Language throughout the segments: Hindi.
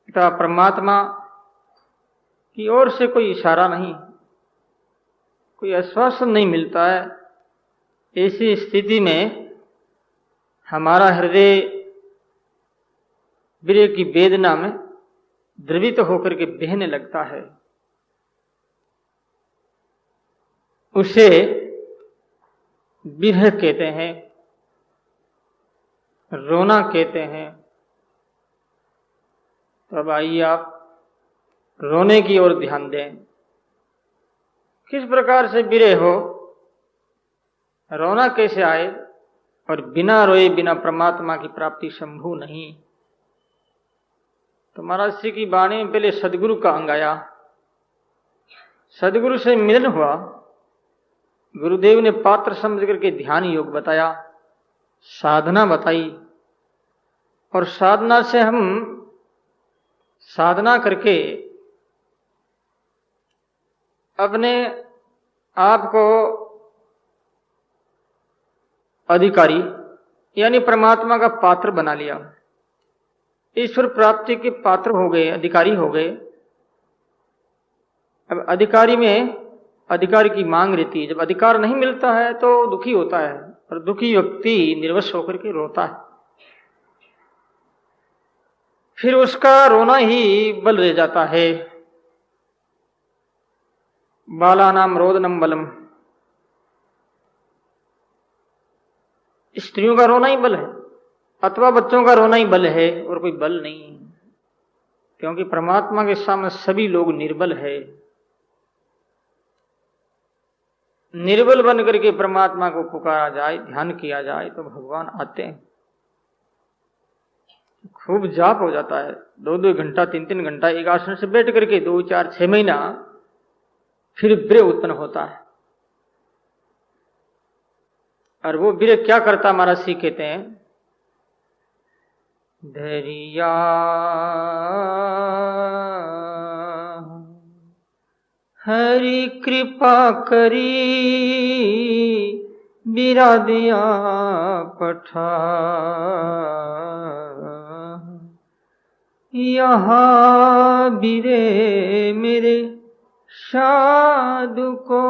पिता परमात्मा की ओर से कोई इशारा नहीं, कोई आश्वासन नहीं मिलता है। ऐसी स्थिति में हमारा हृदय विरह की वेदना में द्रवित होकर के बहने लगता है। उसे विरह कहते हैं, रोना कहते हैं। तो अब आइए आप रोने की ओर ध्यान दें। किस प्रकार से विरह हो, रोना कैसे आए, और बिना रोए बिना परमात्मा की प्राप्ति संभव नहीं। तो महाराज श्री की वाणी में पहले सदगुरु का अंग आया। सदगुरु से मिलन हुआ, गुरुदेव ने पात्र समझ करके ध्यान योग बताया, साधना बताई, और साधना से हम साधना करके अपने आप को अधिकारी यानी परमात्मा का पात्र बना लिया। ईश्वर प्राप्ति के पात्र हो गए, अधिकारी हो गए। अब अधिकारी में अधिकार की मांग रहती है। जब अधिकार नहीं मिलता है तो दुखी होता है, और दुखी व्यक्ति निर्वश होकर के रोता है। फिर उसका रोना ही बल रह जाता है। बालानाम रोदनम बलम, स्त्रियों का रोना ही बल है, अथवा बच्चों का रोना ही बल है, और कोई बल नहीं। क्योंकि परमात्मा के सामने सभी लोग निर्बल है। निर्बल बन करके परमात्मा को पुकारा जाए, ध्यान किया जाए, तो भगवान आते हैं। खूब जाप हो जाता है, 2-2 घंटा 3-3 घंटा एक आसन से बैठ करके 2, 4, 6 महीना, फिर विरह उत्पन्न होता है। और वो विरह क्या करता, महाराज श्री कहते हैं, धैर्या हरि कृपा करी बिरा दिया पठा, यहाँ बिरे मेरे साधु को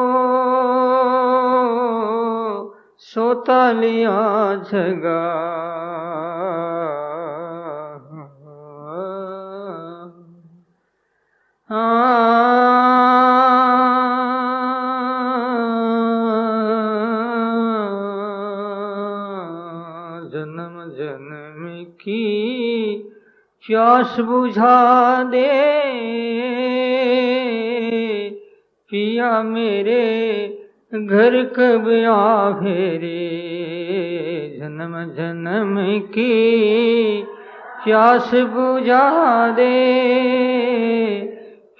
सोता लिया जगा। जन्म जन्म की प्यास बुझा दे पिया मेरे घर कब आवे रे। जन्म जन्म की प्यास बुझा दे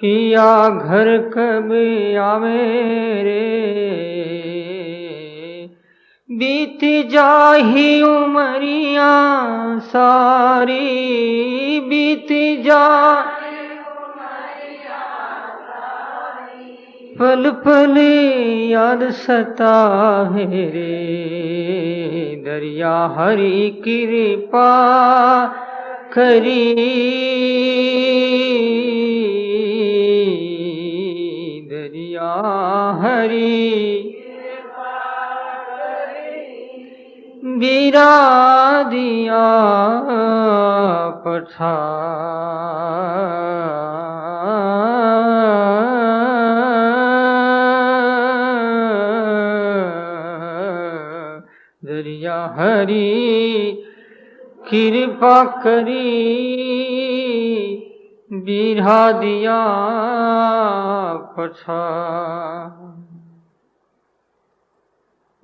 पिया घर कब आवे रे। बीत जाही उमरिया सारी, बीत जा पल पल याद सतावे रे। दरिया हरि कृपा करी, दरिया हरि बिरा दिया पठा। दरिया हरि कृपा करी बिरा दिया पठा।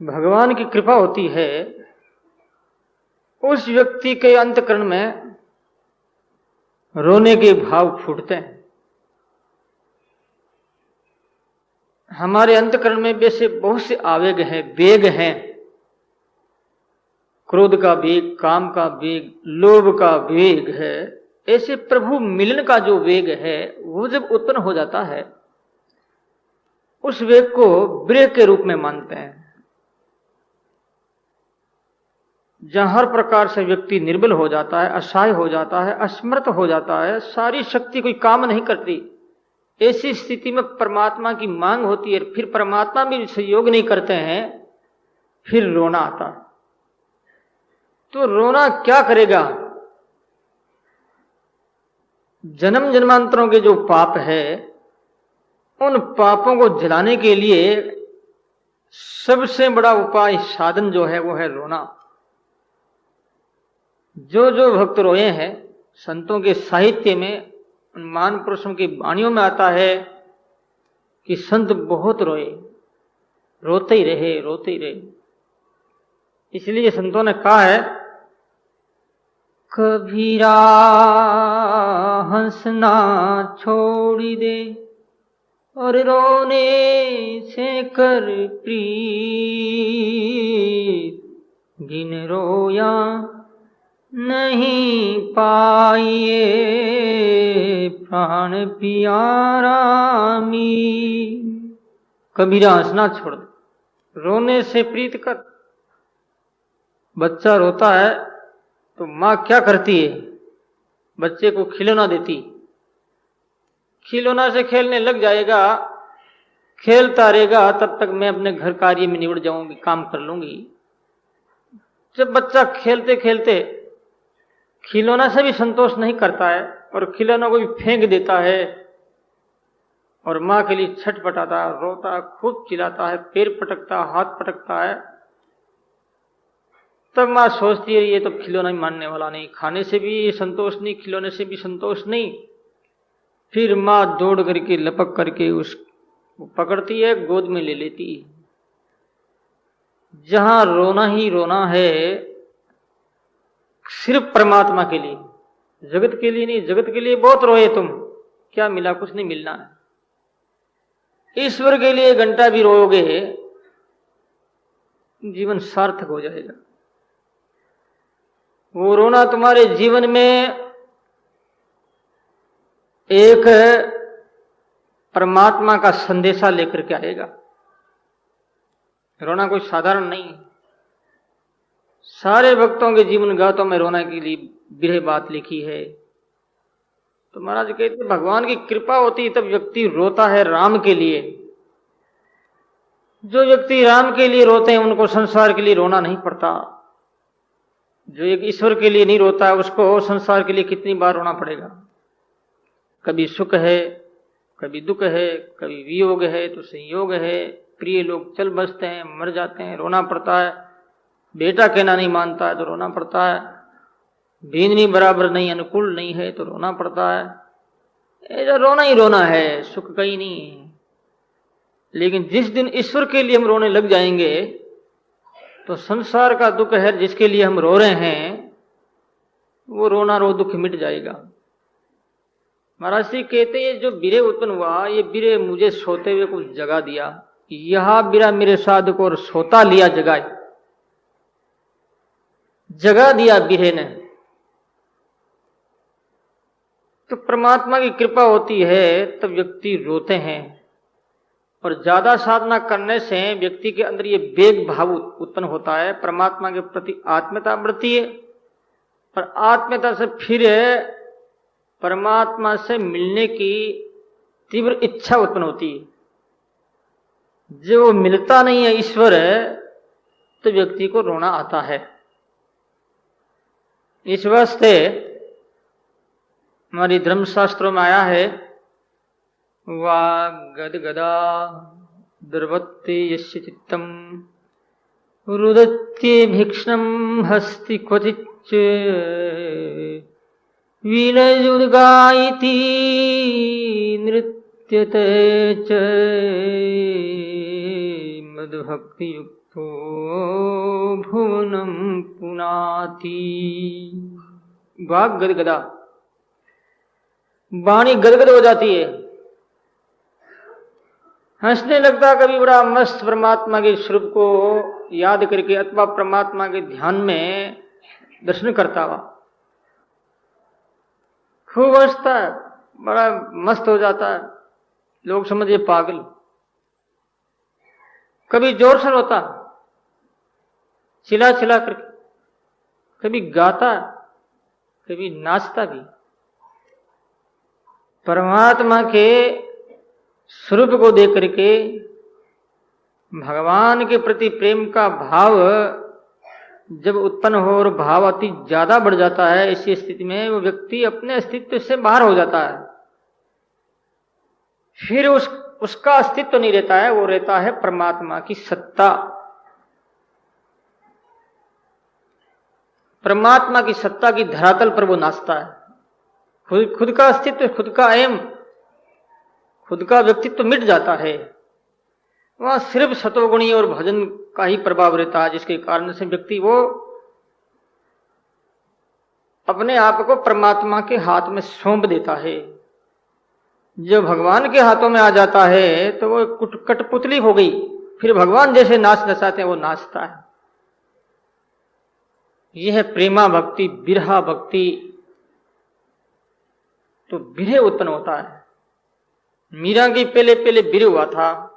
भगवान की कृपा होती है, उस व्यक्ति के अंतःकरण में रोने के भाव फूटते हैं। हमारे अंतःकरण में वैसे बहुत से आवेग हैं, वेग हैं। क्रोध का वेग, काम का वेग, लोभ का वेग है। ऐसे प्रभु मिलन का जो वेग है, वो जब उत्पन्न हो जाता है, उस वेग को विरह के रूप में मानते हैं। जहां हर प्रकार से व्यक्ति निर्बल हो जाता है, असहाय हो जाता है, असमर्थ हो जाता है, सारी शक्ति कोई काम नहीं करती, ऐसी स्थिति में परमात्मा की मांग होती है, फिर परमात्मा भी सहयोग नहीं करते हैं, फिर रोना आता है। तो रोना क्या करेगा? जन्म जन्मांतरों के जो पाप है, उन पापों को जलाने के लिए सबसे बड़ा उपाय, साधन जो है वो है रोना। जो जो भक्त रोए हैं, संतों के साहित्य में, उन महान पुरुषों की वाणियों में आता है कि संत बहुत रोए, रोते ही रहे, रोते ही रहे। इसलिए संतों ने कहा है, कबीरा हंसना छोड़ दे और रोने से कर प्रीत, बिन रोया नहीं पाइए प्राण प्यारा मी। कबीरा हंसना छोड़ दे, रोने से प्रीत कर। बच्चा रोता है तो माँ क्या करती है? बच्चे को खिलौना देती, खिलौना से खेलने लग जाएगा, खेलता रहेगा, तब तक मैं अपने घर कार्य में निबट जाऊंगी, काम कर लूंगी। जब बच्चा खेलते खेलते खिलौना से भी संतोष नहीं करता है और खिलौना को भी फेंक देता है और माँ के लिए छटपटाता है, रोता है, खूब चिल्लाता है, पैर पटकता, हाथ पटकता है, तब माँ सोचती है ये तो खिलौना ही मानने वाला नहीं, खाने से भी संतोष नहीं, खिलौने से भी संतोष नहीं। फिर माँ दौड़ करके लपक करके उसको पकड़ती है, गोद में ले लेती है। जहां रोना ही रोना है, सिर्फ परमात्मा के लिए, जगत के लिए नहीं। जगत के लिए बहुत रोए तुम, क्या मिला? कुछ नहीं मिलना है। ईश्वर के लिए घंटा भी रोओगे, जीवन सार्थक हो जाएगा। वो रोना तुम्हारे जीवन में एक परमात्मा का संदेशा लेकर के आएगा। रोना कोई साधारण नहीं है। सारे भक्तों के जीवन गाथों में रोना के लिए बिरह बात लिखी है। तो महाराज कहते भगवान की कृपा होती तब व्यक्ति रोता है राम के लिए। जो व्यक्ति राम के लिए रोते हैं उनको संसार के लिए रोना नहीं पड़ता। जो एक ईश्वर के लिए नहीं रोता है उसको संसार के लिए कितनी बार रोना पड़ेगा। कभी सुख है, कभी दुख है, कभी वियोग है तो संयोग है, प्रिय लोग चल बसते हैं, मर जाते हैं, रोना पड़ता है। बेटा कहना नहीं मानता है तो रोना पड़ता है। बींदनी बराबर नहीं, अनुकूल नहीं है तो रोना पड़ता है। ऐसा रोना ही रोना है, सुख कहीं नहीं है। लेकिन जिस दिन ईश्वर के लिए हम रोने लग जाएंगे तो संसार का दुख है जिसके लिए हम रो रहे हैं, वो रोना रो दुख मिट जाएगा। महाराज जी कहते हैं जो बिरह उत्पन्न हुआ, ये बिरह मुझे सोते हुए कुछ जगा दिया। यह बिरह मेरे साधक और सोता लिया जगाए, जगा दिया बिरह ने। तो परमात्मा की कृपा होती है तब व्यक्ति रोते हैं। और ज्यादा साधना करने से व्यक्ति के अंदर ये वेग भाव उत्पन्न होता है, परमात्मा के प्रति आत्मीयता बढ़ती है और आत्मीयता से फिर परमात्मा से मिलने की तीव्र इच्छा उत्पन्न होती है। जो मिलता नहीं है ईश्वर तो व्यक्ति को रोना आता है। इस वास्ते हमारी धर्मशास्त्रों में आया है, वा गदगदा दुर्वत्ते यस्य चित्तम रुदत्ये भीक्ष्णं हस्ति क्वचिच्च विलयुद्गायति नृत्यते च मद्भक्तियुक्तो भुवनं पुनाति। वाग गदगदा, वाणी गदगद हो जाती है, हंसने लगता कभी बड़ा मस्त परमात्मा के स्वरूप को याद करके अथवा परमात्मा के ध्यान में दर्शन करता हुआ खूब हंसता है, बड़ा मस्त हो जाता है, लोग समझे पागल। कभी जोर से रोता चिल्ला चिल्ला करके, कभी गाता, कभी नाचता भी। परमात्मा के स्वरूप को देख करके भगवान के प्रति प्रेम का भाव जब उत्पन्न हो और भाव अति ज्यादा बढ़ जाता है, ऐसी स्थिति में वो व्यक्ति अपने अस्तित्व से बाहर हो जाता है। फिर उसका अस्तित्व नहीं रहता है, वो रहता है परमात्मा की सत्ता। परमात्मा की सत्ता की धरातल पर वो नाचता है। खुद का अस्तित्व, खुद का एम, खुद का व्यक्तित्व मिट जाता है। वहां सिर्फ सतोगुणी और भजन का ही प्रभाव रहता है, जिसके कारण से व्यक्ति वो अपने आप को परमात्मा के हाथ में सौंप देता है। जो भगवान के हाथों में आ जाता है तो वो कठपुतली हो गई, फिर भगवान जैसे नाच नचाते हैं वो नाचता है। यह है प्रेमा भक्ति, बिरहा भक्ति। तो बिरह उत्पन्न होता है। मीरा की पहले पहले बिरह हुआ था,